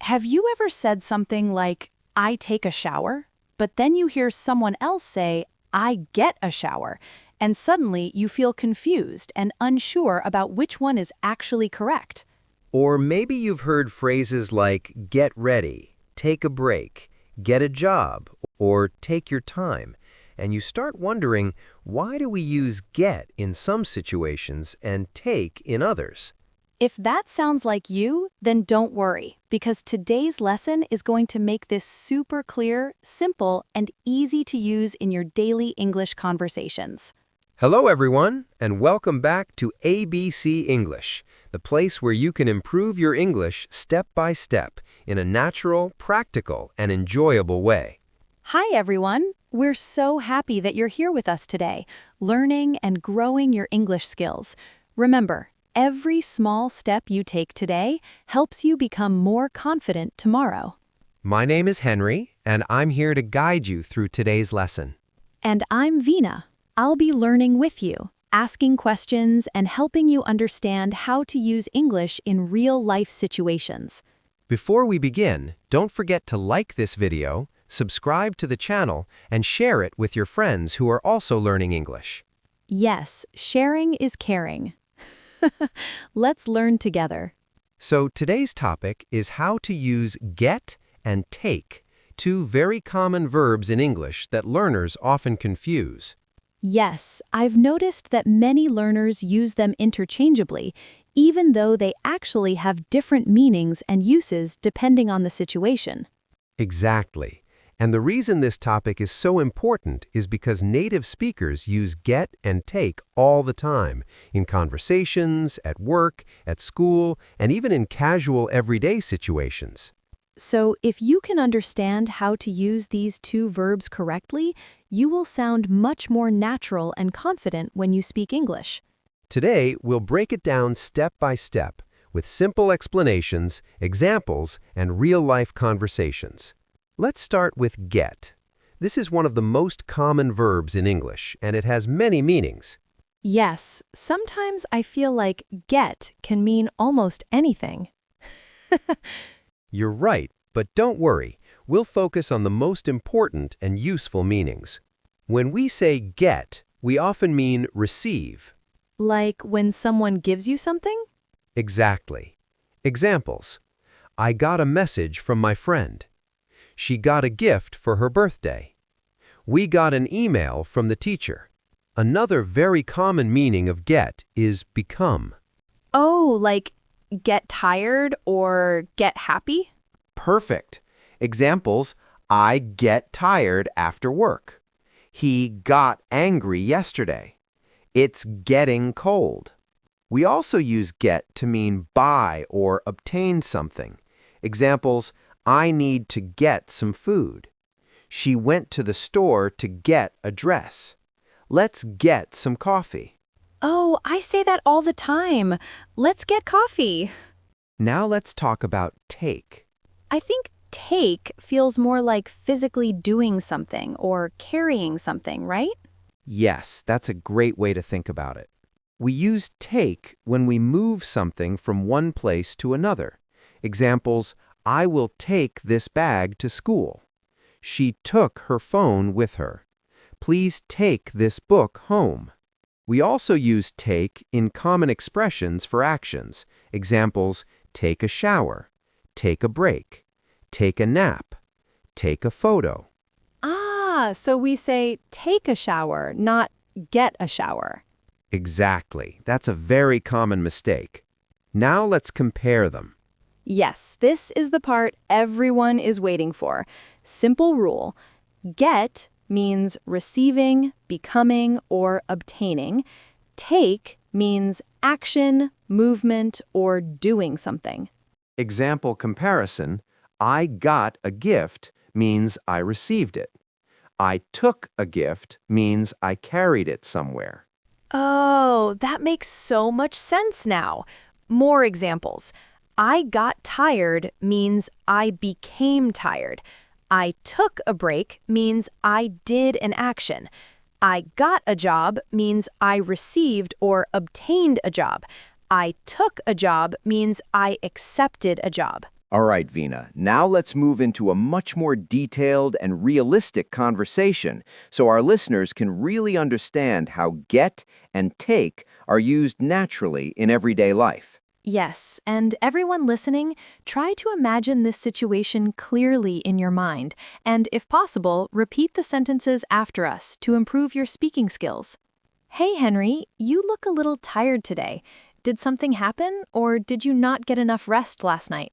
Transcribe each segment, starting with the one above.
Have you ever said something like, I take a shower, but then you hear someone else say, I get a shower, and suddenly you feel confused and unsure about which one is actually correct? Or maybe you've heard phrases like get ready, take a break, get a job, or take your time, and you start wondering, why do we use get in some situations and take in others? If that sounds like you, then don't worry, because today's lesson is going to make this super clear, simple, and easy to use in your daily English conversations. Hello everyone, and welcome back to ABC English, the place where you can improve your English step by step in a natural, practical, and enjoyable way. Hi everyone! We're so happy that you're here with us today, learning and growing your English skills. Remember, every small step you take today helps you become more confident tomorrow. My name is Henry, and I'm here to guide you through today's lesson. And I'm Vina. I'll be learning with you, asking questions and helping you understand how to use English in real-life situations. Before we begin, don't forget to like this video, subscribe to the channel, and share it with your friends who are also learning English. Yes, sharing is caring. Let's learn together. So today's topic is how to use get and take, two very common verbs in English that learners often confuse. Yes, I've noticed that many learners use them interchangeably, even though they actually have different meanings and uses depending on the situation. Exactly. And the reason this topic is so important is because native speakers use get and take all the time, in conversations, at work, at school, and even in casual everyday situations. So if you can understand how to use these two verbs correctly, you will sound much more natural and confident when you speak English. Today, we'll break it down step by step, with simple explanations, examples, and real-life conversations. Let's start with get. This is one of the most common verbs in English, and it has many meanings. Yes, sometimes I feel like get can mean almost anything. You're right, but don't worry. We'll focus on the most important and useful meanings. When we say get, we often mean receive. Like when someone gives you something? Exactly. Examples. I got a message from my friend. She got a gift for her birthday. We got an email from the teacher. Another very common meaning of get is become. Oh, like get tired or get happy? Perfect. Examples, I get tired after work. He got angry yesterday. It's getting cold. We also use get to mean buy or obtain something. Examples, I need to get some food. She went to the store to get a dress. Let's get some coffee. Oh, I say that all the time. Let's get coffee. Now let's talk about take. I think take feels more like physically doing something or carrying something, right? Yes, that's a great way to think about it. We use take when we move something from one place to another. Examples, I will take this bag to school. She took her phone with her. Please take this book home. We also use take in common expressions for actions. Examples, take a shower, take a break, take a nap, take a photo. Ah, so we say take a shower, not get a shower. Exactly. That's a very common mistake. Now let's compare them. Yes, this is the part everyone is waiting for. Simple rule. Get means receiving, becoming, or obtaining. Take means action, movement, or doing something. Example comparison, I got a gift means I received it. I took a gift means I carried it somewhere. Oh, that makes so much sense now. More examples. I got tired means I became tired. I took a break means I did an action. I got a job means I received or obtained a job. I took a job means I accepted a job. All right, Vina, now let's move into a much more detailed and realistic conversation so our listeners can really understand how get and take are used naturally in everyday life. Yes, and everyone listening, try to imagine this situation clearly in your mind, and if possible, repeat the sentences after us to improve your speaking skills. Hey, Henry, you look a little tired today. Did something happen, or did you not get enough rest last night?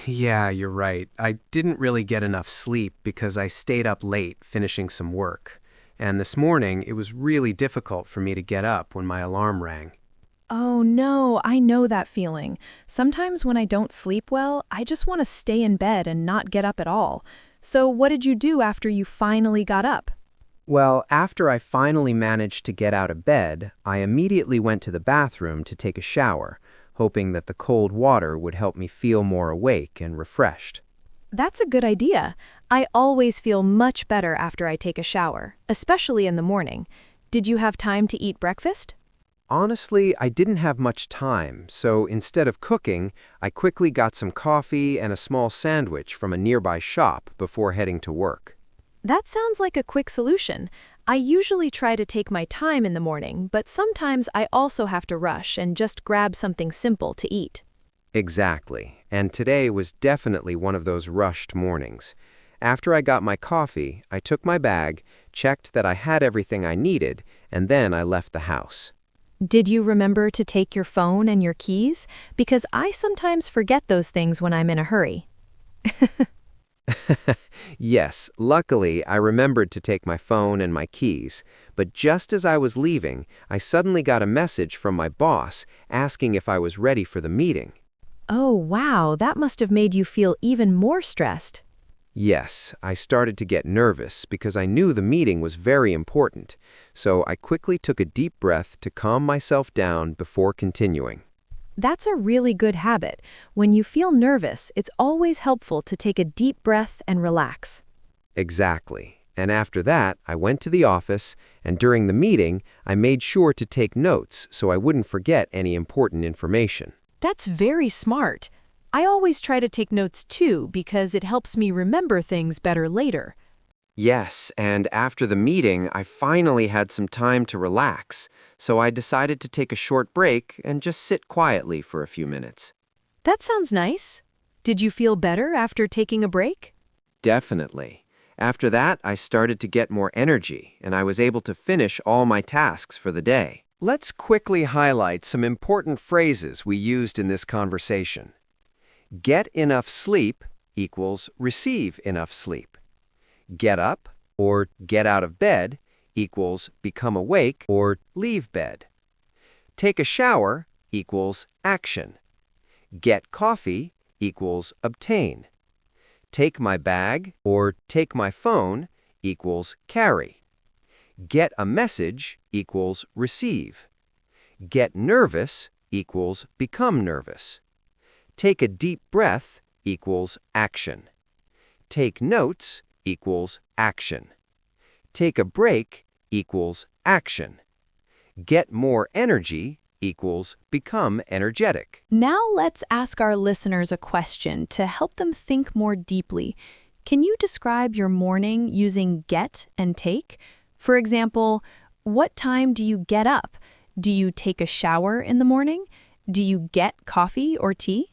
Yeah, you're right. I didn't really get enough sleep because I stayed up late finishing some work. And this morning, it was really difficult for me to get up when my alarm rang. Oh no, I know that feeling. Sometimes when I don't sleep well, I just want to stay in bed and not get up at all. So what did you do after you finally got up? Well, after I finally managed to get out of bed, I immediately went to the bathroom to take a shower, hoping that the cold water would help me feel more awake and refreshed. That's a good idea. I always feel much better after I take a shower, especially in the morning. Did you have time to eat breakfast? Honestly, I didn't have much time, so instead of cooking, I quickly got some coffee and a small sandwich from a nearby shop before heading to work. That sounds like a quick solution. I usually try to take my time in the morning, but sometimes I also have to rush and just grab something simple to eat. Exactly, and today was definitely one of those rushed mornings. After I got my coffee, I took my bag, checked that I had everything I needed, and then I left the house. Did you remember to take your phone and your keys? Because I sometimes forget those things when I'm in a hurry. Yes, luckily I remembered to take my phone and my keys, but just as I was leaving, I suddenly got a message from my boss asking if I was ready for the meeting. Oh, wow, that must have made you feel even more stressed. Yes, I started to get nervous because I knew the meeting was very important, so I quickly took a deep breath to calm myself down before continuing. That's a really good habit. When you feel nervous, it's always helpful to take a deep breath and relax. Exactly. And after that, I went to the office, and during the meeting, I made sure to take notes so I wouldn't forget any important information. That's very smart. I always try to take notes too because it helps me remember things better later. Yes, and after the meeting, I finally had some time to relax, so I decided to take a short break and just sit quietly for a few minutes. That sounds nice. Did you feel better after taking a break? Definitely. After that, I started to get more energy, and I was able to finish all my tasks for the day. Let's quickly highlight some important phrases we used in this conversation. Get enough sleep equals receive enough sleep. Get up or get out of bed equals become awake or leave bed. Take a shower equals action. Get coffee equals obtain. Take my bag or take my phone equals carry. Get a message equals receive. Get nervous equals become nervous. Take a deep breath equals action. Take notes equals action. Take a break equals action. Get more energy equals become energetic. Now let's ask our listeners a question to help them think more deeply. Can you describe your morning using get and take? For example, what time do you get up? Do you take a shower in the morning? Do you get coffee or tea?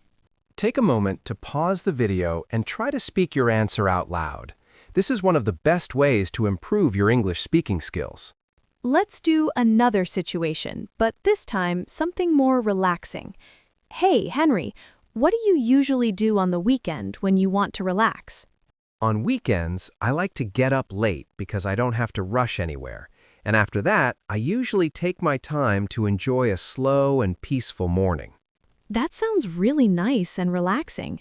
Take a moment to pause the video and try to speak your answer out loud. This is one of the best ways to improve your English speaking skills. Let's do another situation, but this time something more relaxing. Hey, Henry, what do you usually do on the weekend when you want to relax? On weekends, I like to get up late because I don't have to rush anywhere. And after that, I usually take my time to enjoy a slow and peaceful morning. That sounds really nice and relaxing.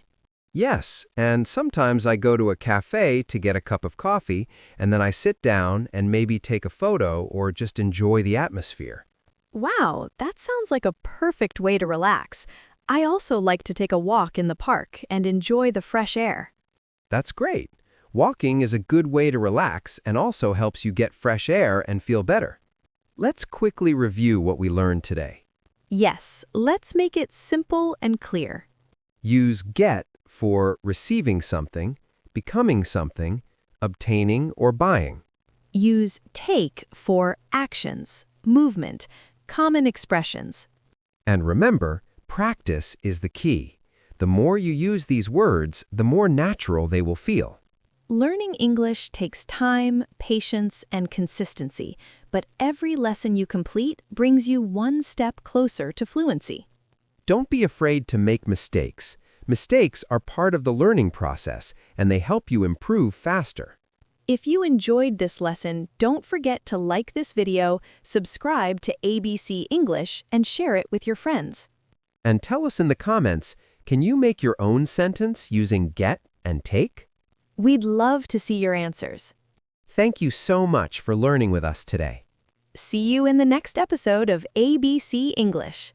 Yes, and sometimes I go to a cafe to get a cup of coffee, and then I sit down and maybe take a photo or just enjoy the atmosphere. Wow, that sounds like a perfect way to relax. I also like to take a walk in the park and enjoy the fresh air. That's great. Walking is a good way to relax and also helps you get fresh air and feel better. Let's quickly review what we learned today. Yes, let's make it simple and clear. Use get for receiving something, becoming something, obtaining or buying. Use take for actions, movement, common expressions. And remember, practice is the key. The more you use these words, the more natural they will feel. Learning English takes time, patience, and consistency, but every lesson you complete brings you one step closer to fluency. Don't be afraid to make mistakes. Mistakes are part of the learning process, and they help you improve faster. If you enjoyed this lesson, don't forget to like this video, subscribe to ABC English, and share it with your friends. And tell us in the comments, can you make your own sentence using get and take? We'd love to see your answers. Thank you so much for learning with us today. See you in the next episode of ABC English.